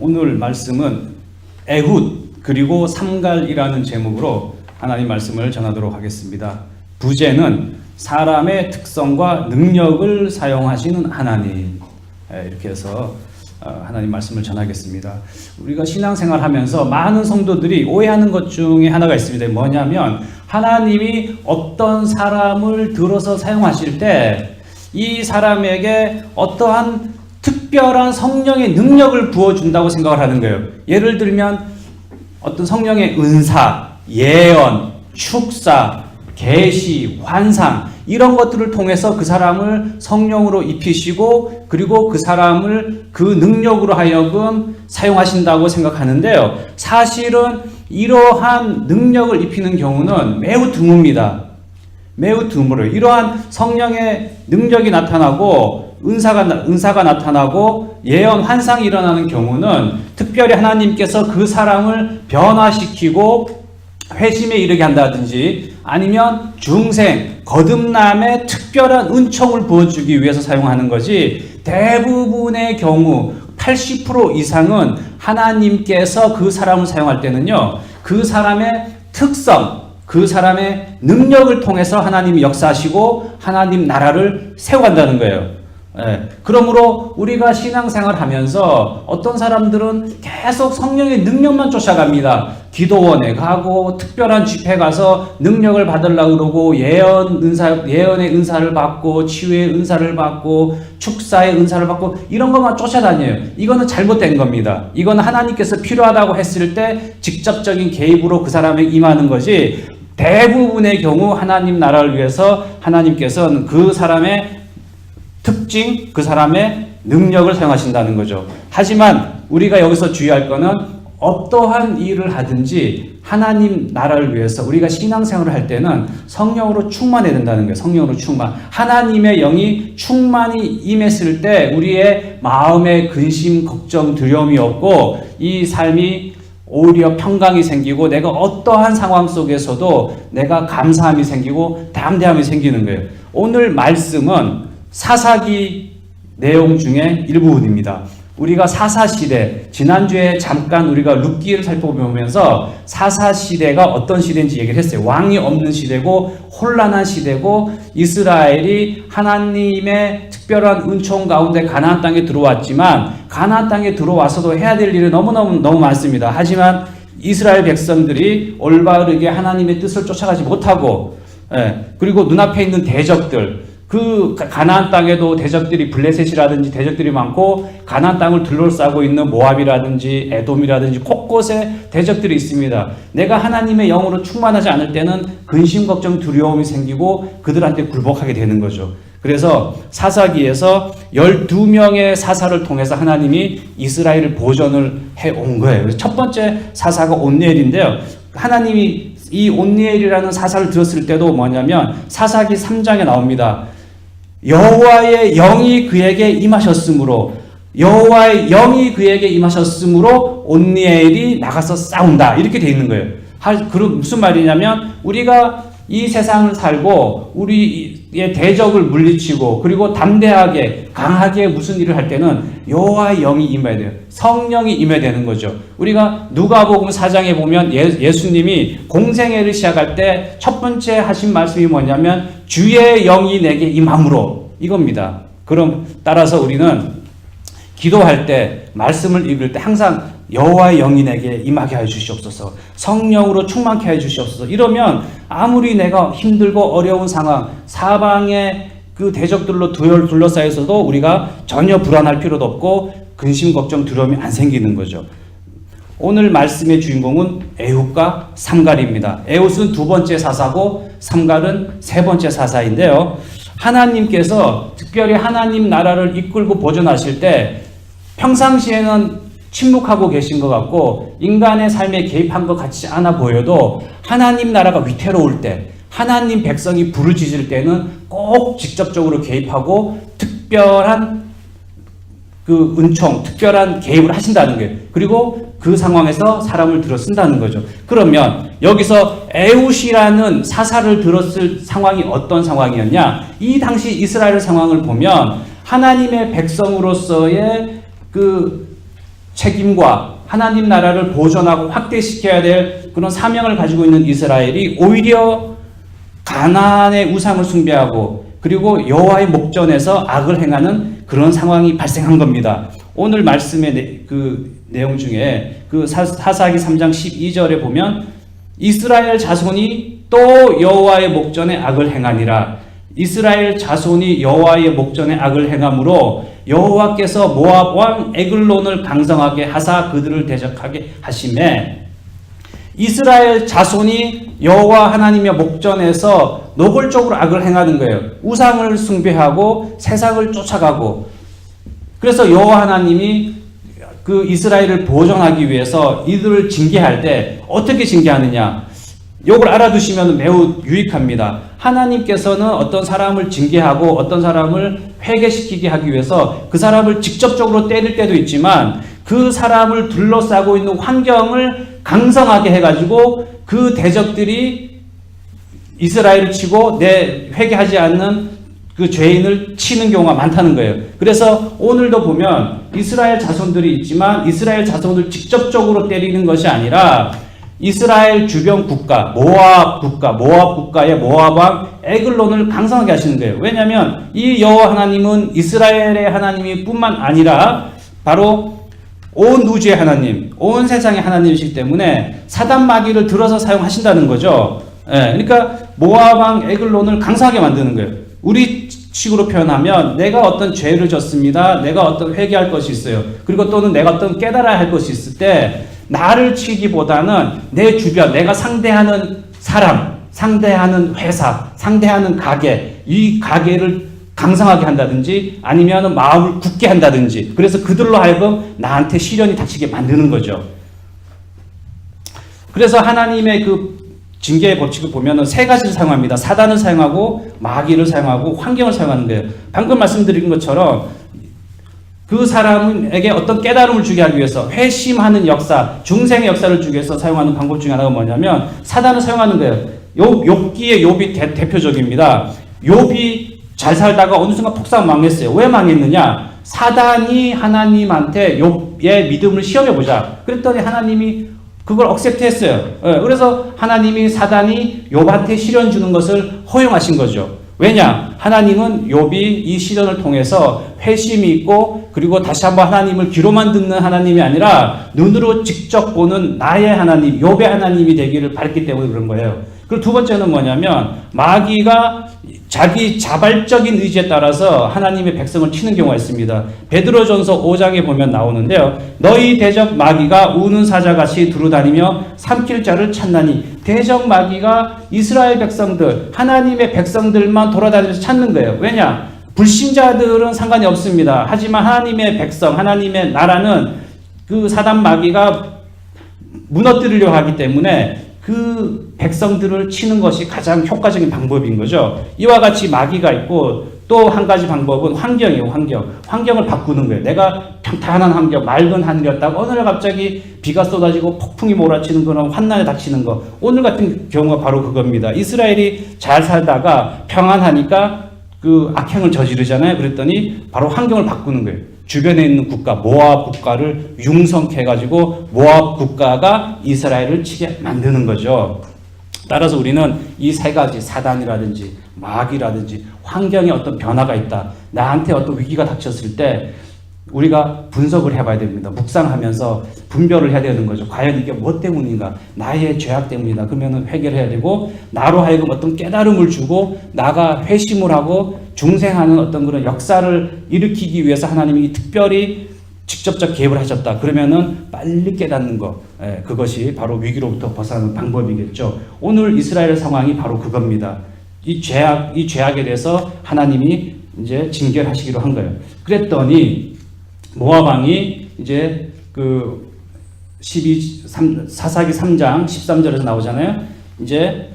오늘 말씀은 에훗 그리고 삼갈이라는 제목으로 하나님 말씀을 전하도록 하겠습니다. 부제는 사람의 특성과 능력을 사용하시는 하나님, 이렇게 해서 하나님 말씀을 전하겠습니다. 우리가 신앙생활 하면서 많은 성도들이 오해하는 것 중에 하나가 있습니다. 뭐냐면 하나님이 어떤 사람을 들어서 사용하실 때 이 사람에게 어떠한 특별한 성령의 능력을 부어준다고 생각을 하는 거예요. 예를 들면 어떤 성령의 은사, 예언, 축사, 계시, 환상 이런 것들을 통해서 그 사람을 성령으로 입히시고 그리고 그 사람을 그 능력으로 하여금 사용하신다고 생각하는데요. 사실은 이러한 능력을 입히는 경우는 매우 드뭅니다. 매우 드물어요. 이러한 성령의 능력이 나타나고 은사가 나타나고 예언, 환상이 일어나는 경우는 특별히 하나님께서 그 사람을 변화시키고 회심에 이르게 한다든지 아니면 중생, 거듭남의 특별한 은총을 부어주기 위해서 사용하는 거지, 대부분의 경우 80% 이상은 하나님께서 그 사람을 사용할 때는요, 그 사람의 특성, 그 사람의 능력을 통해서 하나님이 역사하시고 하나님 나라를 세워간다는 거예요. 그러므로 우리가 신앙생활 하면서 어떤 사람들은 계속 성령의 능력만 쫓아갑니다. 기도원에 가고 특별한 집회 가서 능력을 받으려고 그러고 예언의 은사를 받고 치유의 은사를 받고 축사의 은사를 받고 이런 것만 쫓아다녀요. 이거는 잘못된 겁니다. 이거는 하나님께서 필요하다고 했을 때 직접적인 개입으로 그 사람에게 임하는 거지, 대부분의 경우 하나님 나라를 위해서 하나님께서는 그 사람의 특징, 그 사람의 능력을 사용하신다는 거죠. 하지만 우리가 여기서 주의할 거는 어떠한 일을 하든지 하나님 나라를 위해서 우리가 신앙생활을 할 때는 성령으로 충만해야 된다는 거예요. 성령으로 충만. 하나님의 영이 충만히 임했을 때 우리의 마음에 근심, 걱정, 두려움이 없고 이 삶이 오히려 평강이 생기고 내가 어떠한 상황 속에서도 내가 감사함이 생기고 담대함이 생기는 거예요. 오늘 말씀은 사사기 내용 중에 일부분입니다. 우리가 사사시대, 지난주에 잠깐 우리가 룻기를 살펴보면서 사사시대가 어떤 시대인지 얘기를 했어요. 왕이 없는 시대고 혼란한 시대고 이스라엘이 하나님의 특별한 은총 가운데 가나안 땅에 들어왔지만 가나안 땅에 들어와서도 해야 될 일이 너무 많습니다. 하지만 이스라엘 백성들이 올바르게 하나님의 뜻을 쫓아가지 못하고, 그리고 눈앞에 있는 대적들, 그 가나안 땅에도 대적들이 블레셋이라든지 대적들이 많고 가나안 땅을 둘러싸고 있는 모압이라든지 에돔이라든지 곳곳에 대적들이 있습니다. 내가 하나님의 영으로 충만하지 않을 때는 근심, 걱정, 두려움이 생기고 그들한테 굴복하게 되는 거죠. 그래서 사사기에서 12명의 사사를 통해서 하나님이 이스라엘을 보존을 해온 거예요. 그래서 첫 번째 사사가 온니엘인데요. 하나님이 이 온니엘이라는 사사를 들었을 때도 뭐냐면 사사기 3장에 나옵니다. 여호와의 영이 그에게 임하셨으므로 온니엘이 나가서 싸운다, 이렇게 돼 있는 거예요. 무슨 말이냐면 우리가 이 세상을 살고 우리의 대적을 물리치고 그리고 담대하게 강하게 무슨 일을 할 때는 여호와의 영이 임해야 돼요. 성령이 임해야 되는 거죠. 우리가 누가복음 4장에 보면 예수님이 공생애를 시작할 때 첫 번째 하신 말씀이 뭐냐면 주의 영이 내게 임함으로, 이겁니다. 그럼 따라서 우리는 기도할 때, 말씀을 읽을 때 항상 여호와의 영이 내게 임하게 해 주시옵소서, 성령으로 충만케 해 주시옵소서. 이러면 아무리 내가 힘들고 어려운 상황, 사방의 그 대적들로 둘러싸여서도 우리가 전혀 불안할 필요도 없고 근심, 걱정, 두려움이 안 생기는 거죠. 오늘 말씀의 주인공은 에훗과 삼갈입니다. 에훗은 두 번째 사사고 삼갈은 세 번째 사사인데요. 하나님께서 특별히 하나님 나라를 이끌고 보존하실 때 평상시에는 침묵하고 계신 것 같고 인간의 삶에 개입한 것 같지 않아 보여도 하나님 나라가 위태로울 때, 하나님 백성이 부르짖을 때는 꼭 직접적으로 개입하고 특별한 그 은총, 특별한 개입을 하신다는 거예요. 그리고 그 상황에서 사람을 들어 쓴다는 거죠. 그러면 여기서 에훗이라는 사사를 들었을 상황이 어떤 상황이었냐? 이 당시 이스라엘 상황을 보면 하나님의 백성으로서의 그 책임과 하나님 나라를 보존하고 확대시켜야 될 그런 사명을 가지고 있는 이스라엘이 오히려 가나안의 우상을 숭배하고 그리고 여호와의 목전에서 악을 행하는 그런 상황이 발생한 겁니다. 오늘 말씀의 그 내용 중에 그 사사기 3장 12절에 보면 이스라엘 자손이 또 여호와의 목전에 악을 행하니라. 이스라엘 자손이 여호와의 목전에 악을 행함으로 여호와께서 모압 왕 에글론을 강성하게 하사 그들을 대적하게 하시매 이스라엘 자손이 여호와 하나님의 목전에서 노골적으로 악을 행하는 거예요. 우상을 숭배하고 세상을 쫓아가고. 그래서 여호와 하나님이 그 이스라엘을 보존하기 위해서 이들을 징계할 때 어떻게 징계하느냐? 이걸 알아두시면 매우 유익합니다. 하나님께서는 어떤 사람을 징계하고 어떤 사람을 회개시키게 하기 위해서 그 사람을 직접적으로 때릴 때도 있지만 그 사람을 둘러싸고 있는 환경을 강성하게 해가지고 그 대적들이 이스라엘을 치고 회개하지 않는 그 죄인을 치는 경우가 많다는 거예요. 그래서 오늘도 보면 이스라엘 자손들이 있지만 이스라엘 자손을 직접적으로 때리는 것이 아니라 이스라엘 주변 국가, 모압 국가의 모압 왕 에글론을 강성하게 하시는 거예요. 왜냐하면 이 여호와 하나님은 이스라엘의 하나님이 뿐만 아니라 바로 온 우주의 하나님, 온 세상의 하나님이시기 때문에 사단 마귀를 들어서 사용하신다는 거죠. 그러니까 모압 왕 에글론을 강성하게 만드는 거예요. 우리 식으로 표현하면 내가 어떤 죄를 졌습니다. 내가 어떤 회개할 것이 있어요. 그리고 또는 내가 어떤 깨달아야 할 것이 있을 때 나를 치기보다는 내 주변, 내가 상대하는 사람, 상대하는 회사, 상대하는 가게, 이 가게를 강성하게 한다든지 아니면 마음을 굳게 한다든지 그래서 그들로 하여금 나한테 시련이 닥치게 만드는 거죠. 그래서 하나님의 그 징계의 법칙을 보면은 세 가지를 사용합니다. 사단을 사용하고 마귀를 사용하고 환경을 사용하는 거예요. 방금 말씀드린 것처럼 그 사람에게 어떤 깨달음을 주게 하기 위해서 회심하는 역사, 중생의 역사를 주기 위해서 사용하는 방법 중에 하나가 뭐냐면 사단을 사용하는 거예요. 욥기의 욥이 대표적입니다. 욥이 잘 살다가 어느 순간 폭삭 망했어요. 왜 망했느냐? 사단이 하나님한테 욥의 믿음을 시험해보자. 그랬더니 하나님이 그걸 억셉트 했어요. 그래서 하나님이 사단이 욥한테 시련 주는 것을 허용하신 거죠. 왜냐? 하나님은 욥이 이 시련을 통해서 회심이 있고 그리고 다시 한번 하나님을 귀로만 듣는 하나님이 아니라 눈으로 직접 보는 나의 하나님, 욥의 하나님이 되기를 바랬기 때문에 그런 거예요. 그리고 두 번째는 뭐냐면 마귀가 자기 자발적인 의지에 따라서 하나님의 백성을 치는 경우가 있습니다. 베드로전서 5장에 보면 나오는데요. 너희 대적 마귀가 우는 사자같이 두루다니며 삼킬 자를 찾나니 대적 마귀가 이스라엘 백성들, 하나님의 백성들만 돌아다니면서 찾는 거예요. 왜냐? 불신자들은 상관이 없습니다. 하지만 하나님의 백성, 하나님의 나라는 그 사단 마귀가 무너뜨리려 하기 때문에 그 백성들을 치는 것이 가장 효과적인 방법인 거죠. 이와 같이 마귀가 있고 또 한 가지 방법은 환경이에요. 환경을 바꾸는 거예요. 내가 평탄한 환경, 맑은 하늘이었다가 어느 날 갑자기 비가 쏟아지고 폭풍이 몰아치는 거나 환난에 닥치는 거. 오늘 같은 경우가 바로 그겁니다. 이스라엘이 잘 살다가 평안하니까 그 악행을 저지르잖아요. 그랬더니 바로 환경을 바꾸는 거예요. 주변에 있는 국가, 모압 국가를 융성케 해가지고 모압 국가가 이스라엘을 치게 만드는 거죠. 따라서 우리는 이 세 가지, 사단이라든지 마귀라든지 환경에 어떤 변화가 있다. 나한테 어떤 위기가 닥쳤을 때 우리가 분석을 해봐야 됩니다. 묵상하면서 분별을 해야 되는 거죠. 과연 이게 뭐 때문인가? 나의 죄악 때문이다. 그러면 해결해야 되고 나로 하여금 어떤 깨달음을 주고 나가 회심을 하고 중생하는 어떤 그런 역사를 일으키기 위해서 하나님이 특별히 직접적 개입을 하셨다. 그러면은 빨리 깨닫는 것, 그것이 바로 위기로부터 벗어나는 방법이겠죠. 오늘 이스라엘 상황이 바로 그겁니다. 이 죄악에 대해서 하나님이 이제 징계를 하시기로 한 거예요. 그랬더니 모압 왕이 이제 그 사사기 3장 13절에서 나오잖아요. 이제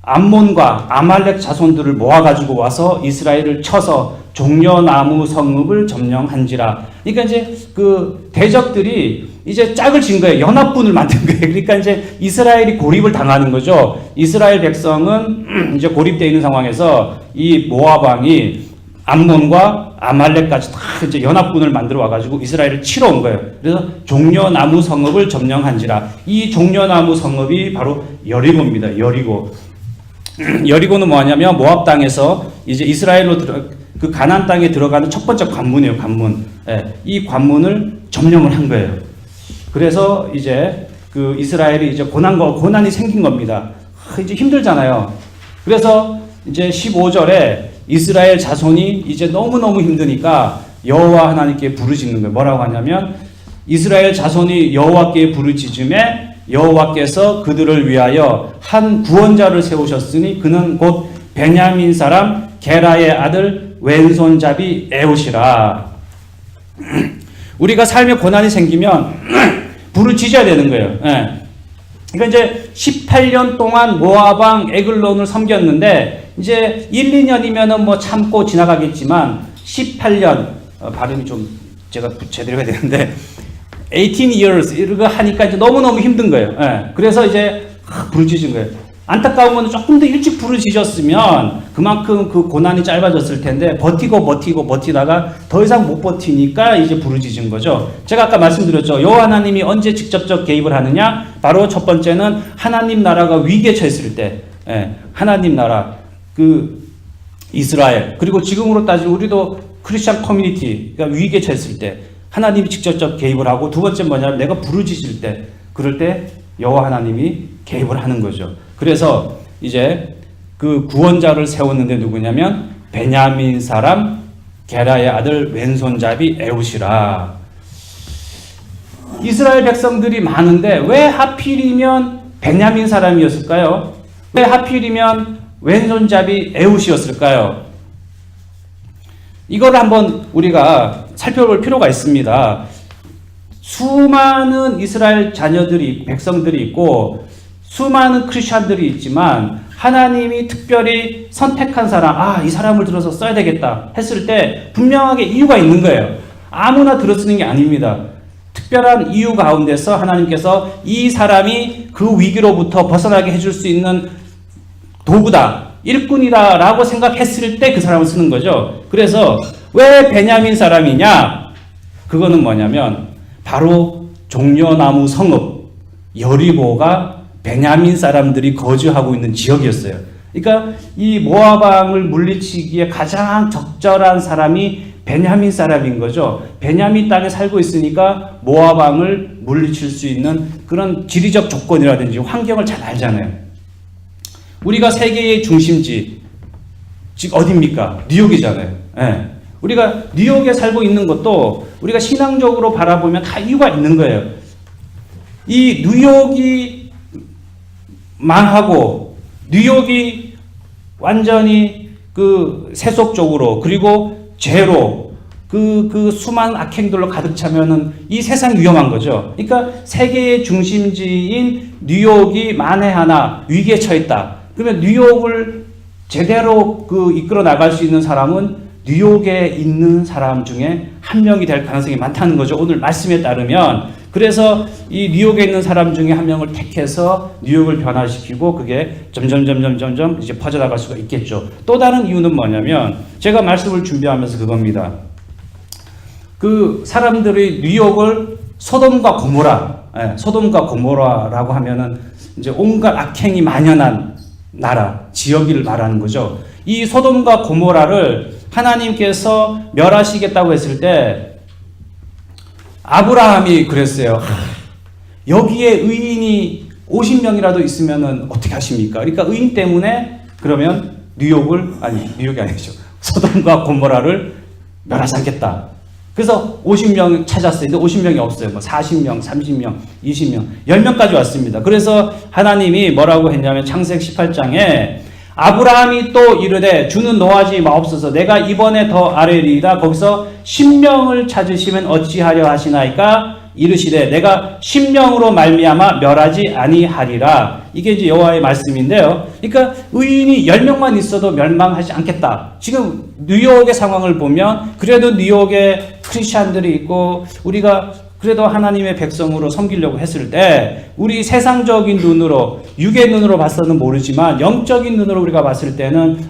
암몬과 아말렉 자손들을 모아가지고 와서 이스라엘을 쳐서 종려나무 성읍을 점령한지라. 그러니까 이제 그 대적들이 이제 짝을 진 거예요. 연합군을 만든 거예요. 그러니까 이제 이스라엘이 고립을 당하는 거죠. 이스라엘 백성은 이제 고립되어 있는 상황에서 이 모압 왕이 암몬과 아말렉까지 다 이제 연합군을 만들어 와가지고 이스라엘을 치러 온 거예요. 그래서 종려나무 성읍을 점령한지라. 이 종려나무 성읍이 바로 여리고입니다. 여리고. 여리고는 뭐냐면 모압 땅에서 이제 이스라엘로 그 가나안 땅에 들어가는 첫 번째 관문이에요. 관문. 예, 이 관문을 점령을 한 거예요. 그래서 이제 그 이스라엘이 이제 고난이 생긴 겁니다. 이제 힘들잖아요. 그래서 이제 15절에 이스라엘 자손이 이제 너무너무 힘드니까 여호와 하나님께 부르짖는 거예요. 뭐라고 하냐면 이스라엘 자손이 여호와께 부르짖음에 여호와께서 그들을 위하여 한 구원자를 세우셨으니 그는 곧 베냐민 사람 게라의 아들 왼손잡이 에훗이라. 우리가 삶에 고난이 생기면 부르짖어야 되는 거예요. 예. 그러니까 이제 18년 동안 모압 에글론을 섬겼는데 이제 1, 2년이면은 뭐 참고 지나가겠지만 18년 발음이 좀 제가 제대로 해야 되는데 18 years 이렇게 하니까 이제 너무너무 힘든 거예요. 예. 그래서 이제 부르짖은 거예요. 안타까운 건 조금 더 일찍 부르짖었으면 그만큼 그 고난이 짧아졌을 텐데 버티다가 더 이상 못 버티니까 이제 부르짖은 거죠. 제가 아까 말씀드렸죠. 여호와 하나님이 언제 직접적 개입을 하느냐? 바로 첫 번째는 하나님 나라가 위기에 처했을 때, 하나님 나라, 그 이스라엘, 그리고 지금으로 따지면 우리도 크리스찬 커뮤니티가 위기에 처했을 때 하나님이 직접적 개입을 하고, 두 번째 뭐냐면 내가 부르짖을 때, 그럴 때 여호와 하나님이 개입을 하는 거죠. 그래서 이제 그 구원자를 세웠는데 누구냐면 베냐민 사람 게라의 아들 왼손잡이 에훗이라. 이스라엘 백성들이 많은데 왜 하필이면 베냐민 사람이었을까요? 왜 하필이면 왼손잡이 에훗이었을까요? 이걸 한번 우리가 살펴볼 필요가 있습니다. 수많은 이스라엘 자녀들이, 백성들이 있고 수많은 크리스찬들이 있지만 하나님이 특별히 선택한 사람, 이 사람을 들어서 써야 되겠다 했을 때 분명하게 이유가 있는 거예요. 아무나 들어 쓰는 게 아닙니다. 특별한 이유 가운데서 하나님께서 이 사람이 그 위기로부터 벗어나게 해줄 수 있는 도구다, 일꾼이다 라고 생각했을 때 그 사람을 쓰는 거죠. 그래서 왜 베냐민 사람이냐? 그거는 뭐냐면 바로 종려나무 성읍 여리고가 베냐민 사람들이 거주하고 있는 지역이었어요. 그러니까 이 모압 왕을 물리치기에 가장 적절한 사람이 베냐민 사람인 거죠. 베냐민 땅에 살고 있으니까 모압 왕을 물리칠 수 있는 그런 지리적 조건이라든지 환경을 잘 알잖아요. 우리가 세계의 중심지 즉 어디입니까? 뉴욕이잖아요. 예. 우리가 뉴욕에 살고 있는 것도 우리가 신앙적으로 바라보면 다 이유가 있는 거예요. 이 뉴욕이 망하고 뉴욕이 완전히 그 세속적으로 그리고 죄로 그 수많은 악행들로 가득 차면은 이 세상이 위험한 거죠. 그러니까 세계의 중심지인 뉴욕이 만에 하나 위기에 처했다. 그러면 뉴욕을 제대로 이끌어 나갈 수 있는 사람은 뉴욕에 있는 사람 중에 한 명이 될 가능성이 많다는 거죠. 오늘 말씀에 따르면. 그래서 이 뉴욕에 있는 사람 중에 한 명을 택해서 뉴욕을 변화시키고 그게 점점 이제 퍼져나갈 수가 있겠죠. 또 다른 이유는 뭐냐면 제가 말씀을 준비하면서 그겁니다. 그 사람들이 뉴욕을 소돔과 고모라라고 하면은 이제 온갖 악행이 만연한 나라, 지역을 말하는 거죠. 이 소돔과 고모라를 하나님께서 멸하시겠다고 했을 때 아브라함이 그랬어요. 여기에 의인이 50명이라도 있으면은 어떻게 하십니까? 그러니까 의인 때문에 그러면 뉴욕이 아니죠. 소돔과 고모라를 멸하지 않겠다. 그래서 50명 찾았어요. 근데 50명이 없어요. 뭐 40명, 30명, 20명, 10명까지 왔습니다. 그래서 하나님이 뭐라고 했냐면 창세기 18장에 아브라함이 또 이르되 주는 노하지 마옵소서 내가 이번에 더 아뢰리이다. 거기서 10명을 찾으시면 어찌하려 하시나이까 이르시되 내가 10명으로 말미암아 멸하지 아니하리라. 이게 이제 여호와의 말씀인데요. 그러니까 의인이 10명만 있어도 멸망하지 않겠다. 지금 뉴욕의 상황을 보면 그래도 뉴욕에 크리스찬들이 있고 우리가 그래도 하나님의 백성으로 섬기려고 했을 때 우리 세상적인 눈으로 육의 눈으로 봐서는 모르지만 영적인 눈으로 우리가 봤을 때는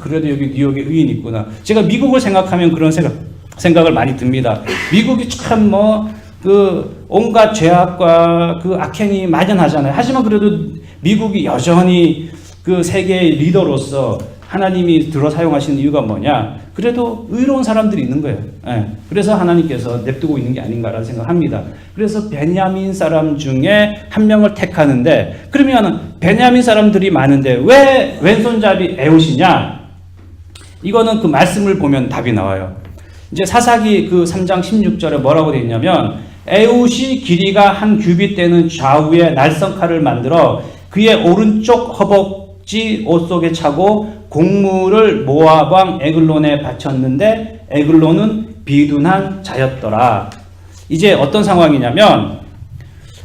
그래도 여기 뉴욕에 의인이 있구나. 제가 미국을 생각하면 그런 생각을 많이 듭니다. 미국이 참 그 온갖 죄악과 그 악행이 만연하잖아요. 하지만 그래도 미국이 여전히 그 세계의 리더로서 하나님이 들어 사용하시는 이유가 뭐냐? 그래도 의로운 사람들이 있는 거예요. 예. 그래서 하나님께서 냅두고 있는 게 아닌가라는 생각합니다. 그래서 베냐민 사람 중에 한 명을 택하는데, 그러면 베냐민 사람들이 많은데 왜 왼손잡이 에웃이냐? 이거는 그 말씀을 보면 답이 나와요. 이제 사사기 그 3장 16절에 뭐라고 되어 있냐면, 에웃이 길이가 한 규빗 되는 좌우에 날성칼을 만들어 그의 오른쪽 허벅지 옷 속에 차고 곡물을 모압 왕 에글론에 바쳤는데 에글론은 비둔한 자였더라. 이제 어떤 상황이냐면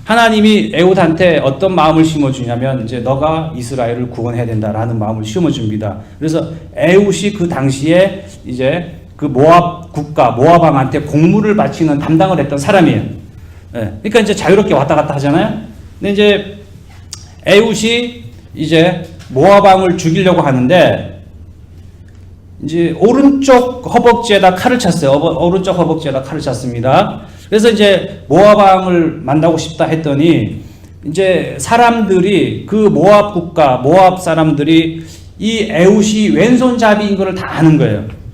하나님이 에웃한테 어떤 마음을 심어주냐면 이제 너가 이스라엘을 구원해야 된다라는 마음을 심어줍니다. 그래서 에웃이 그 당시에 이제 그 모압 국가 모압 왕한테 곡물을 바치는 담당을 했던 사람이에요. 예. 그러니까 이제 자유롭게 왔다 갔다 하잖아요. 근데 이제 에웃이 이제 모압 왕을 죽이려고 하는데 이제 오른쪽 허벅지에다 칼을 찼어요. 오른쪽 허벅지에다 칼을 찼습니다. 그래서 이제 모압 왕을 만나고 싶다 했더니 이제 사람들이 그 모압 국가 모압 사람들이 이 에웃이 왼손잡이인 것을 다 아는 거예요.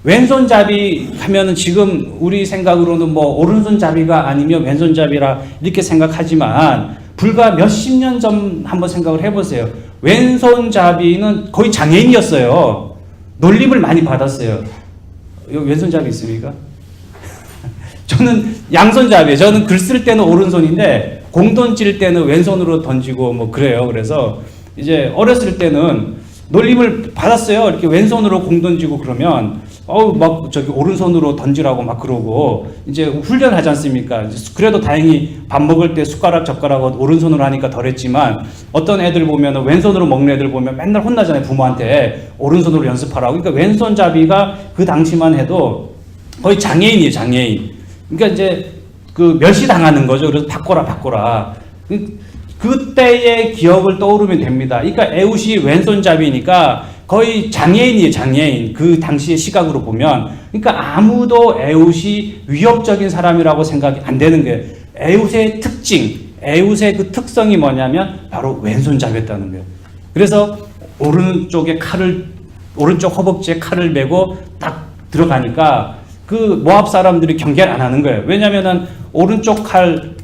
왼손잡이 하면은 지금 우리 생각으로는 뭐 오른손잡이가 아니면 왼손잡이라 이렇게 생각하지만 불과 몇십 년 전 한번 생각을 해보세요. 왼손잡이는 거의 장애인이었어요. 놀림을 많이 받았어요. 여기 왼손잡이 있습니까? 저는 양손잡이에요. 저는 글 쓸 때는 오른손인데 공 던질 때는 왼손으로 던지고 뭐 그래요. 그래서 이제 어렸을 때는 놀림을 받았어요. 이렇게 왼손으로 공 던지고 그러면 막 저기 오른손으로 던지라고 막 그러고 이제 훈련하지 않습니까? 그래도 다행히 밥 먹을 때 숟가락 젓가락은 오른손으로 하니까 덜했지만 어떤 애들 보면 왼손으로 먹는 애들 보면 맨날 혼나잖아요. 부모한테 오른손으로 연습하라고. 그러니까 왼손잡이가 그 당시만 해도 거의 장애인이에요. 장애인. 그러니까 이제 그 멸시당하는 거죠. 그래서 바꿔라. 그때의 기억을 떠오르면 됩니다. 그러니까 에웃이 왼손잡이니까 거의 장애인이에요, 장애인. 그 당시의 시각으로 보면. 그러니까 아무도 에웃이 위협적인 사람이라고 생각이 안 되는 거예요. 에웃의 특징, 에웃의 그 특성이 뭐냐면 바로 왼손잡이였다는 거예요. 그래서 오른쪽 허벅지에 칼을 메고 딱 들어가니까 그 모압 사람들이 경계를 안 하는 거예요. 왜냐면은 오른쪽 칼을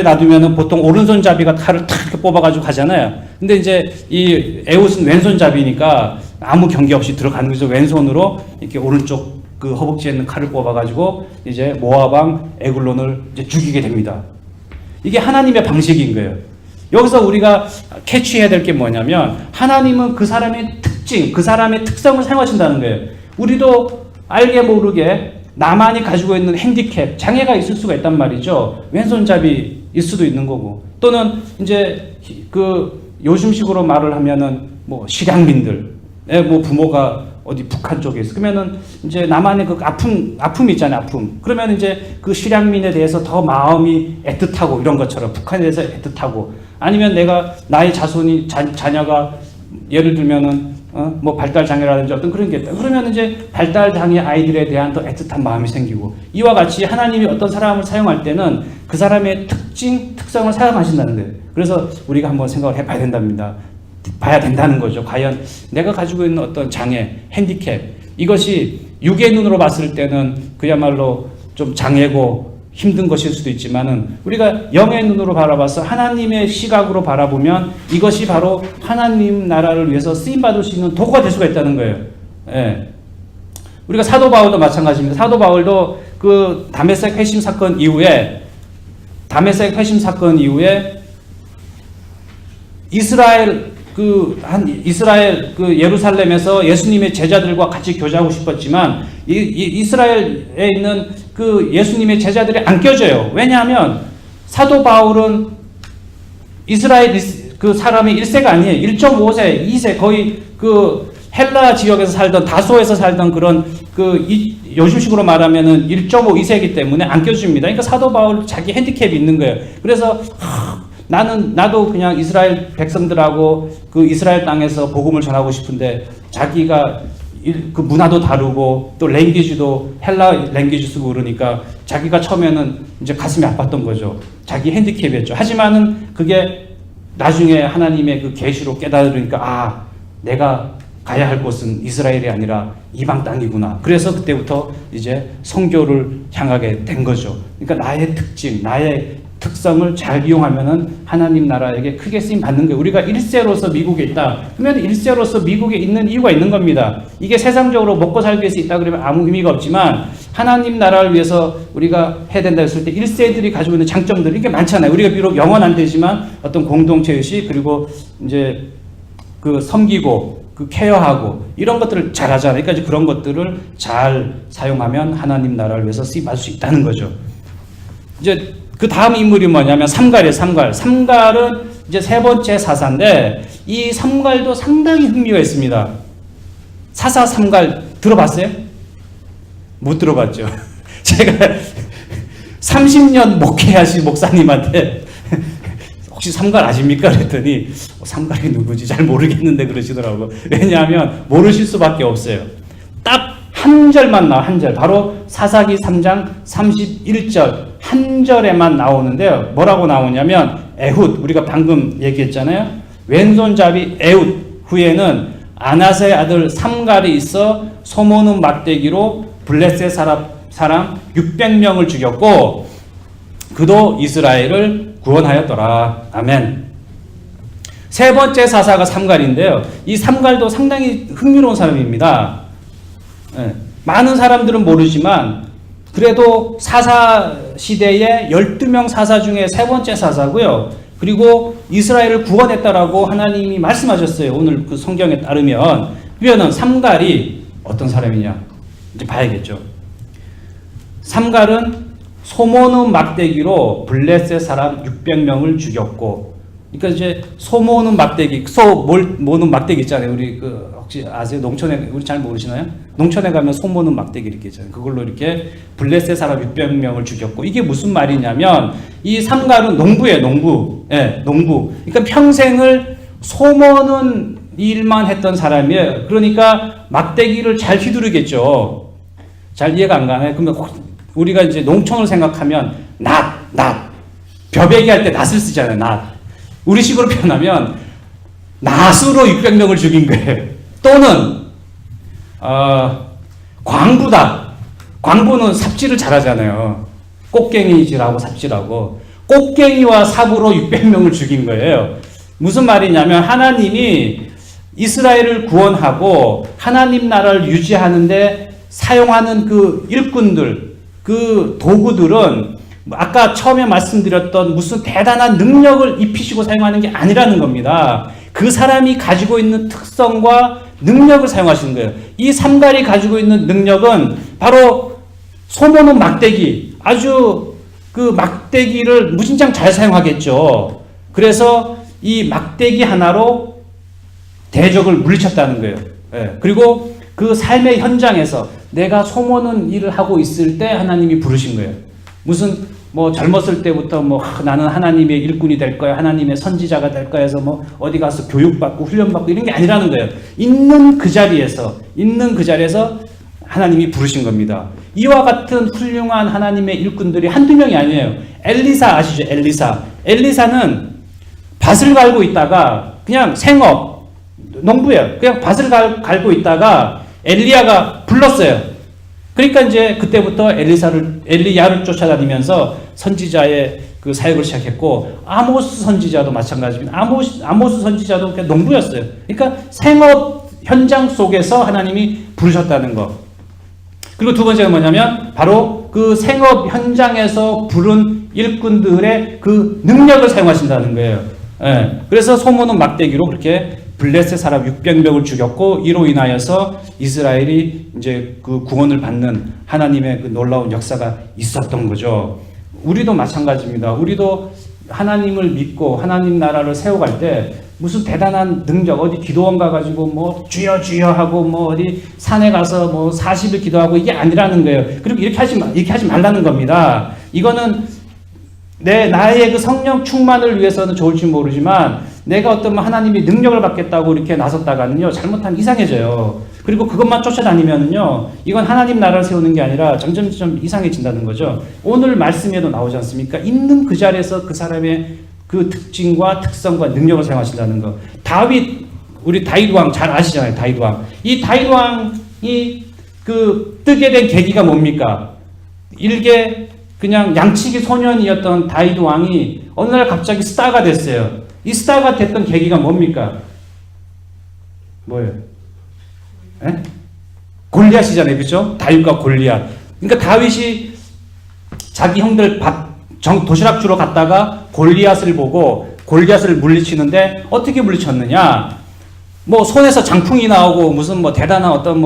놔두면은 보통 오른손잡이가 칼을 탁 이렇게 뽑아가지고 가잖아요. 근데 이제 이 에웃은 왼손잡이니까 아무 경계 없이 들어가는 거죠. 왼손으로 이렇게 오른쪽 그 허벅지에 있는 칼을 뽑아가지고 이제 모압 왕 에글론을 이제 죽이게 됩니다. 이게 하나님의 방식인 거예요. 여기서 우리가 캐치해야 될 게 뭐냐면 하나님은 그 사람의 특징, 그 사람의 특성을 사용하신다는 거예요. 우리도 알게 모르게 나만이 가지고 있는 핸디캡, 장애가 있을 수가 있단 말이죠. 왼손잡이일 수도 있는 거고. 또는 이제 그 요즘식으로 말을 하면은 뭐 실향민들, 뭐 부모가 어디 북한 쪽에 있어. 그러면은 이제 나만의 그 아픔이 있잖아요. 아픔. 그러면 이제 그 실향민에 대해서 더 마음이 애틋하고 이런 것처럼 북한에 대해서 애틋하고 아니면 나의 자녀가 예를 들면은 뭐 발달 장애라든지 어떤 그런 게 있다. 그러면 이제 발달 장애 아이들에 대한 더 애틋한 마음이 생기고 이와 같이 하나님이 어떤 사람을 사용할 때는 그 사람의 특성을 사용하신다는 거예요. 그래서 우리가 한번 생각을 봐야 된다는 거죠. 과연 내가 가지고 있는 어떤 장애, 핸디캡 이것이 육의 눈으로 봤을 때는 그야말로 좀 장애고 힘든 것일 수도 있지만은 우리가 영의 눈으로 바라봐서 하나님의 시각으로 바라보면 이것이 바로 하나님 나라를 위해서 쓰임 받을 수 있는 도구가 될 수가 있다는 거예요. 예. 우리가 사도 바울도 마찬가지입니다. 사도 바울도 그 다메섹 회심 사건 이후에 이스라엘 예루살렘에서 예수님의 제자들과 같이 교제하고 싶었지만 이스라엘에 있는 그 예수님의 제자들이 안 껴져요. 왜냐하면 사도 바울은 이스라엘 그 사람이 1세가 아니에요. 1.5세, 2세 거의 그 헬라 지역에서 살던 다소에서 살던 그런 그 요즘식으로 말하면은 1.5, 2세기 때문에 안 껴줍니다. 그러니까 사도 바울 자기 핸디캡이 있는 거예요. 그래서 나도 그냥 이스라엘 백성들하고 그 이스라엘 땅에서 복음을 전하고 싶은데 자기가 그 문화도 다르고 또 랭귀지도 헬라 랭귀지 쓰고 그러니까 자기가 처음에는 이제 가슴이 아팠던 거죠. 자기 핸디캡이었죠. 하지만은 그게 나중에 하나님의 그 계시로 깨달으니까 내가 가야 할 곳은 이스라엘이 아니라 이방 땅이구나. 그래서 그때부터 이제 선교를 향하게 된 거죠. 그러니까 나의 특징, 나의 특성을 잘 이용하면은 하나님 나라에게 크게 쓰임 받는 거예요. 우리가 1세로서 미국에 있다. 그러면 1세로서 미국에 있는 이유가 있는 겁니다. 이게 세상적으로 먹고 살기 위해서 있다 그러면 아무 의미가 없지만 하나님 나라를 위해서 우리가 해야 된다 했을 때 1세들이 가지고 있는 장점들이 이게 많잖아요. 우리가 비록 영어는 안 되지만 어떤 공동체 의식 그리고 이제 그 섬기고 그 케어하고 이런 것들을 잘 하잖아요. 그러니까 이제 그런 것들을 잘 사용하면 하나님 나라를 위해서 쓰임 받을 수 있다는 거죠. 이제 그 다음 인물이 뭐냐면 삼갈이에요. 삼갈은 이제 세 번째 사사인데 이 삼갈도 상당히 흥미가 있습니다. 사사 삼갈 들어봤어요? 못 들어봤죠. 제가 30년 목회하신 목사님한테 혹시 삼갈 아십니까? 그랬더니 삼갈이 누구지 잘 모르겠는데 그러시더라고요. 왜냐하면 모르실 수밖에 없어요. 딱 한 절만 나와, 한 절. 바로 사사기 3장 31절 한 절에만 나오는데요. 뭐라고 나오냐면 에훗, 우리가 방금 얘기했잖아요. 왼손잡이 에훗 후에는 아나스의 아들 삼갈이 있어 소모는 막대기로 블레셋 사람 600명을 죽였고 그도 이스라엘을 구원하였더라. 아멘. 세 번째 사사가 삼갈인데요. 이 삼갈도 상당히 흥미로운 사람입니다. 많은 사람들은 모르지만 그래도 사사 시대에 12명 사사 중에 세 번째 사사고요. 그리고 이스라엘을 구원했다라고 하나님이 말씀하셨어요. 오늘 그 성경에 따르면. 그러면 삼갈이 어떤 사람이냐 이제 봐야겠죠. 삼갈은 소모는 막대기로 블레셋 사람 600명을 죽였고, 그러니까 이제 소모는 막대기, 모는 막대기 있잖아요. 우리 그 혹시 아세요? 농촌에 우리 잘 모르시나요? 농촌에 가면 소모는 막대기 이렇게 있잖아요. 그걸로 이렇게 블레셋 사람 600명을 죽였고, 이게 무슨 말이냐면 이 삼갈은 농부예요. 농부. 예, 농부. 그러니까 평생을 소모는 일만 했던 사람이에요. 그러니까 막대기를 잘 휘두르겠죠. 잘 이해가 안 가나요? 그러면 우리가 이제 농촌을 생각하면 낫, 벼베기 할 때 낫을 쓰잖아요. 낫. 우리식으로 표현하면 낫으로 600명을 죽인 거예요. 또는 광부다. 광부는 삽질을 잘하잖아요. 꽃갱이질하고 삽질하고 꽃갱이와 삽으로 600명을 죽인 거예요. 무슨 말이냐면 하나님이 이스라엘을 구원하고 하나님 나라를 유지하는데 사용하는 그 일꾼들, 그 도구들은 아까 처음에 말씀드렸던 무슨 대단한 능력을 입히시고 사용하는 게 아니라는 겁니다. 그 사람이 가지고 있는 특성과 능력을 사용하시는 거예요. 이 삼갈이 가지고 있는 능력은 바로 소모는 막대기, 아주 그 막대기를 무진장 잘 사용하겠죠. 그래서 이 막대기 하나로 대적을 물리쳤다는 거예요. 예. 그리고 그 삶의 현장에서 내가 소모는 일을 하고 있을 때 하나님이 부르신 거예요. 무슨 뭐 젊었을 때부터 뭐 나는 하나님의 일꾼이 될 거야, 하나님의 선지자가 될 거야 해서 뭐 어디 가서 교육받고 훈련받고 이런 게 아니라는 거예요. 있는 그 자리에서 하나님이 부르신 겁니다. 이와 같은 훌륭한 하나님의 일꾼들이 한두 명이 아니에요. 엘리사 아시죠? 엘리사는 밭을 갈고 있다가 그냥 생업, 농부예요. 그냥 밭을 갈고 있다가 엘리야가 불렀어요. 그러니까 이제 그때부터 엘리야를 쫓아다니면서 선지자의 그 사역을 시작했고, 아모스 선지자도 마찬가지입니다. 아모스 선지자도 그냥 농부였어요. 그러니까 생업 현장 속에서 하나님이 부르셨다는 거. 그리고 두 번째가 뭐냐면 바로 그 생업 현장에서 부른 일꾼들의 그 능력을 사용하신다는 거예요. 예. 그래서 소모는 막대기로 그렇게 블레셋 사람 600명을 죽였고, 이로 인하여서 이스라엘이 이제 그 구원을 받는 하나님의 그 놀라운 역사가 있었던 거죠. 우리도 마찬가지입니다. 우리도 하나님을 믿고 하나님 나라를 세워갈 때 무슨 대단한 능력, 어디 기도원 가가지고 뭐 주여 주여 하고 뭐 어디 산에 가서 뭐 40일 기도하고 이게 아니라는 거예요. 그리고 이렇게 하지 말라는 겁니다. 이거는 나의 그 성령 충만을 위해서는 좋을지 모르지만 내가 어떤 하나님이 능력을 받겠다고 이렇게 나섰다가는요, 잘못하면 이상해져요. 그리고 그것만 쫓아다니면은요, 이건 하나님 나라를 세우는 게 아니라 점점 이상해진다는 거죠. 오늘 말씀에도 나오지 않습니까? 있는 그 자리에서 그 사람의 그 특징과 특성과 능력을 사용하신다는 거. 우리 다윗 왕 잘 아시잖아요. 다윗 왕. 이 다윗 왕이 그 뜨게 된 계기가 뭡니까? 일개 그냥 양치기 소년이었던 다윗 왕이 어느 날 갑자기 스타가 됐어요. 이 스타가 됐던 계기가 뭡니까? 뭐예요? 에? 골리앗이잖아요. 그렇죠? 다윗과 골리앗. 그러니까 다윗이 자기 형들 도시락 주러 갔다가 골리앗을 보고 골리앗을 물리치는데 어떻게 물리쳤느냐? 뭐 손에서 장풍이 나오고 무슨 뭐 대단한 어떤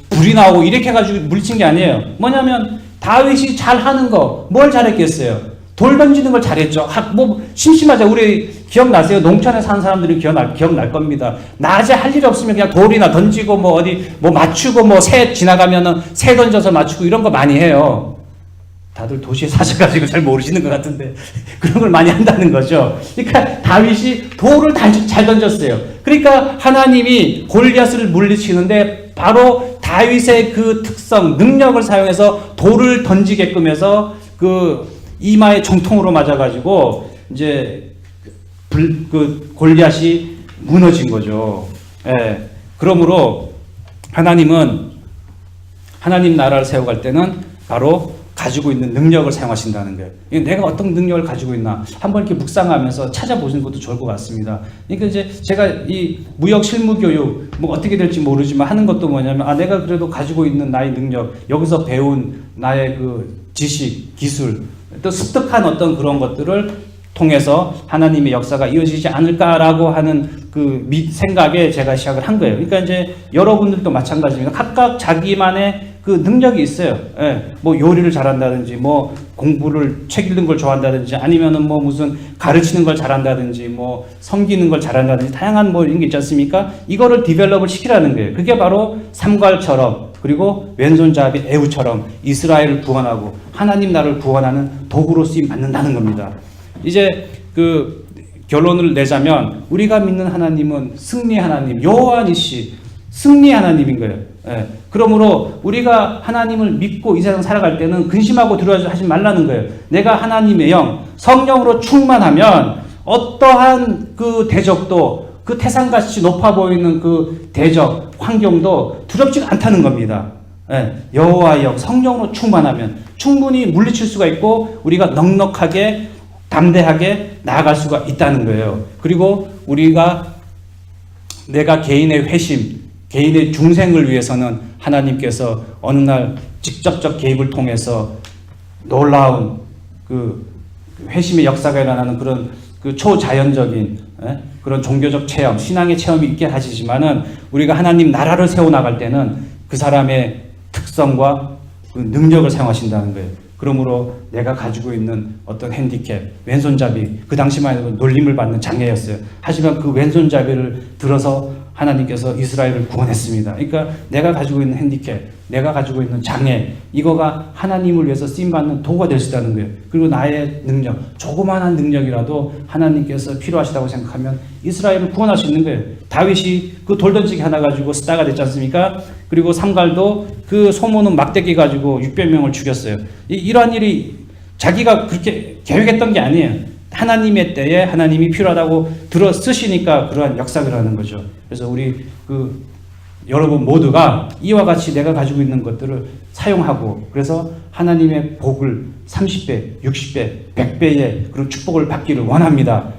불이 나오고 이렇게 해가지고 물리친 게 아니에요. 뭐냐면 다윗이 잘하는 거 뭘 잘했겠어요? 돌 던지는 걸 잘했죠. 심심하죠. 우리 기억나세요? 농촌에 사는 사람들이 기억날 겁니다. 낮에 할 일이 없으면 그냥 돌이나 던지고 어디 맞추고 새 지나가면은 새 던져서 맞추고 이런 거 많이 해요. 다들 도시에 사셔가지고 잘 모르시는 것 같은데 그런 걸 많이 한다는 거죠. 그러니까 다윗이 돌을 잘 던졌어요. 그러니까 하나님이 골리앗을 물리치는데 바로 다윗의 그 특성, 능력을 사용해서 돌을 던지게끔 해서 그 이마에 정통으로 맞아가지고 이제 그 골리앗이 무너진 거죠. 예. 그러므로 하나님은 하나님 나라를 세워갈 때는 바로 가지고 있는 능력을 사용하신다는 거예요. 내가 어떤 능력을 가지고 있나 한번 이렇게 묵상하면서 찾아보시는 것도 좋을 것 같습니다. 그러니까 이제 제가 이 무역 실무 교육 어떻게 될지 모르지만 하는 것도 뭐냐면 내가 그래도 가지고 있는 나의 능력, 여기서 배운 나의 그 지식, 기술, 또 습득한 어떤 그런 것들을 통해서 하나님의 역사가 이어지지 않을까라고 하는 그 생각에 제가 시작을 한 거예요. 그러니까 이제 여러분들도 마찬가지입니다. 각각 자기만의 그 능력이 있어요. 예, 요리를 잘한다든지, 공부를 책 읽는 걸 좋아한다든지, 아니면은 무슨 가르치는 걸 잘한다든지, 섬기는 걸 잘한다든지, 다양한 이런 게 있지 않습니까? 이거를 디벨롭을 시키라는 거예요. 그게 바로 삼갈처럼, 그리고 왼손잡이 에후처럼 이스라엘을 구원하고 하나님 나라를 구원하는 도구로 쓰임 받는다는 겁니다. 이제 그 결론을 내자면 우리가 믿는 하나님은 승리 하나님, 여호와니시 승리 하나님인 거예요. 예. 그러므로 우리가 하나님을 믿고 이 세상 살아갈 때는 근심하고 두려워하지 말라는 거예요. 내가 하나님의 영, 성령으로 충만하면 어떠한 그 대적도, 그 태산같이 높아 보이는 그 대적, 환경도 두렵지가 않다는 겁니다. 예. 여호와의 영, 성령으로 충만하면 충분히 물리칠 수가 있고 우리가 넉넉하게 담대하게 나아갈 수가 있다는 거예요. 그리고 내가 개인의 회심, 개인의 중생을 위해서는 하나님께서 어느 날 직접적 개입을 통해서 놀라운 그 회심의 역사가 일어나는 그런 그 초자연적인 그런 종교적 체험, 신앙의 체험이 있게 하시지만은 우리가 하나님 나라를 세워나갈 때는 그 사람의 특성과 그 능력을 사용하신다는 거예요. 그러므로 내가 가지고 있는 어떤 핸디캡, 왼손잡이, 그 당시만 해도 놀림을 받는 장애였어요. 하지만 그 왼손잡이를 들어서 하나님께서 이스라엘을 구원했습니다. 그러니까 내가 가지고 있는 핸디캡, 내가 가지고 있는 장애, 이거가 하나님을 위해서 쓰임받는 도구가 될 수 있다는 거예요. 그리고 나의 능력, 조그마한 능력이라도 하나님께서 필요하시다고 생각하면 이스라엘을 구원할 수 있는 거예요. 다윗이 그 돌 던지기 하나 가지고 스타가 됐지 않습니까? 그리고 삼갈도 그 소모는 막대기 가지고 600명을 죽였어요. 이러한 일이 자기가 그렇게 계획했던 게 아니에요. 하나님의 때에 하나님이 필요하다고 들어 쓰시니까 그러한 역사를 하는 거죠. 그래서 우리 여러분 모두가 이와 같이 내가 가지고 있는 것들을 사용하고 그래서 하나님의 복을 30배, 60배, 100배의 그런 축복을 받기를 원합니다.